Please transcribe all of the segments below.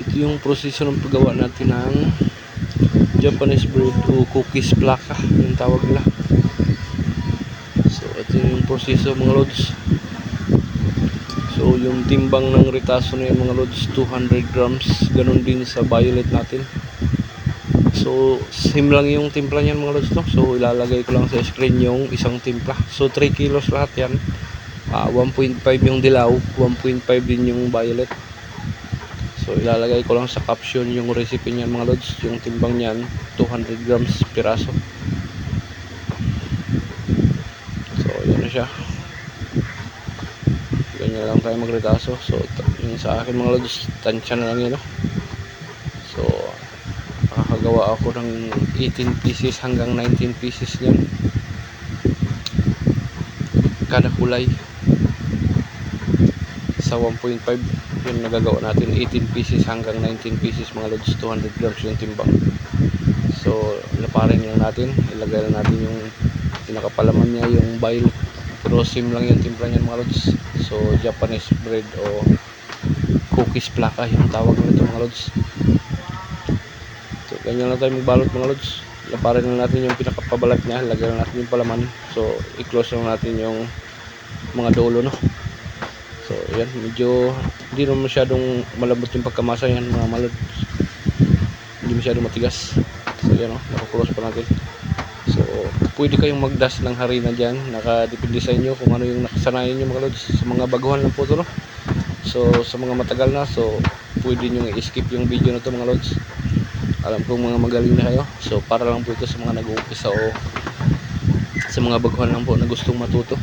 Ito yung proseso ng paggawa natin ng Japanese bread o cookies plaka yung tawag nila. So ito yung proseso mga lods. So yung timbang ng retaso na yun mga lods, 200 grams. Ganun din sa violet natin. So same lang yung timpla niyan mga lods, no? So ilalagay ko lang sa screen yung isang timpla. So 3 kilos lahat yan. 1.5 yung dilaw, 1.5 din yung violet. So ilalagay ko lang sa caption yung recipe niyan mga lods. Yung timbang niyan 200 grams piraso. So yan na siya. Ganyan lang tayo magretaso. So yung sa akin mga lods, tansya na lang yun, no? So nakakagawa ako ng 18 pieces hanggang 19 pieces niyan kada kulay sa 1.5. Yun nagagawa natin, 18 pieces hanggang 19 pieces mga lods, 200 grams yung timbang. So laparin lang natin, ilagay lang natin yung pinakapalaman niya, yung violet. Pero same lang yung timpla niyan mga lods. So Japanese bread o cookies plaka yung tawag nito mga lods. So ganyan lang tayo magbalot mga lods. Laparin lang natin yung pinakapabalat niya, ilagay lang natin yung palaman. So i-close lang natin yung mga dulo, no? So yan, medyo hindi naman masyadong malambot yung pagkamasa yan mga lods. Hindi masyadong matigas. So yan, no? Nakakulos pa natin. So pwede kayong magdas ng harina dyan, nakadepende sa inyo kung ano yung nakasanayan nyo mga lods. Sa mga baguhan lang po ito, no? So sa mga matagal na, so pwede nyo i-skip yung video na ito mga lods. Alam ko mga magaling na kayo. So para lang po ito sa mga nag-uumpisa o sa mga baguhan lang po na gustong matuto.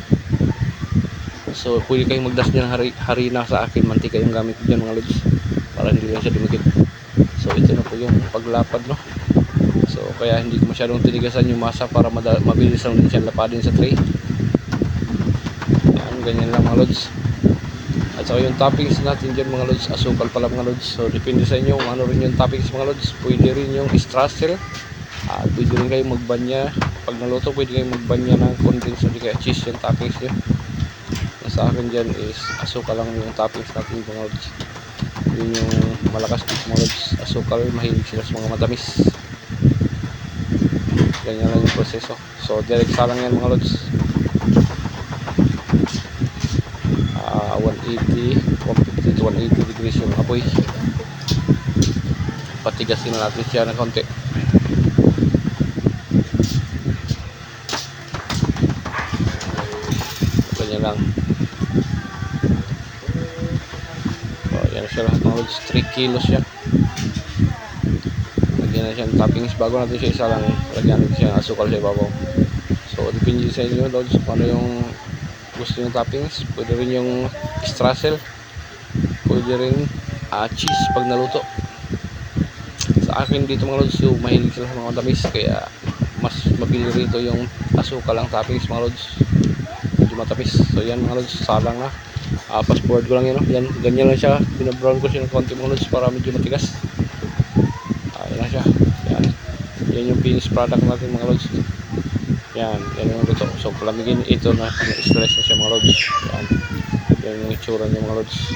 So pwede kayong magdas ng harina. Sa akin mantika yung gamit ko dyan mga lods, para hindi lang siya dumikit. So ito na po yung paglapad, no? So kaya hindi ko masyadong tinigasan yung masa para mabilis lang din siya lapadin sa tray. Yan, ganyan lang mga lods. At saka yung toppings natin dyan mga lods, asukal pala mga lods. So depende sa inyo kung ano rin yung toppings mga lods. Pwede rin yung stracel, pwede rin kayo magbanya. Pag naluto pwede kayo magbanya ng condensed o di kaya cheese yung toppings nyo. Sa akin dyan is asukal lang yung toppings natin mga lods. Yun yung malakas dito mga lods. Asukal, mahilig sila sa mga matamis. Ganyan lang yung proseso. So direct salang yan mga lods. 180 to 180 degrees yung apoy. Patigasin na natin siya ng konti. Ganyan lang. So yan siya lahat mga lods. 3 kilos siya. Lagyan na siya ng toppings. Bago natin siya isa lang, lagyan natin siya ng asukal sa ibabaw. So depende sa inyo lods kung ano yung gusto yung toppings. Pwede rin yung stracel, pwede rin cheese pag naluto. Sa akin dito mga lods, so mahilig sila sa mga matamis, kaya mas mabili rito yung asukal lang toppings mga lods, medyo matamis. So yan mga lods, salang na. Fast forward ko lang yun, no? Yan, ganyan lang siya. Binabrown ko siya ng konti mga lods para medyo matigas. Yan lang siya. Yan yung finished product natin mga lods. Yan yung luto. So palamigin ito na stress na siya mga lods. Yan yung itsura niya mga lods.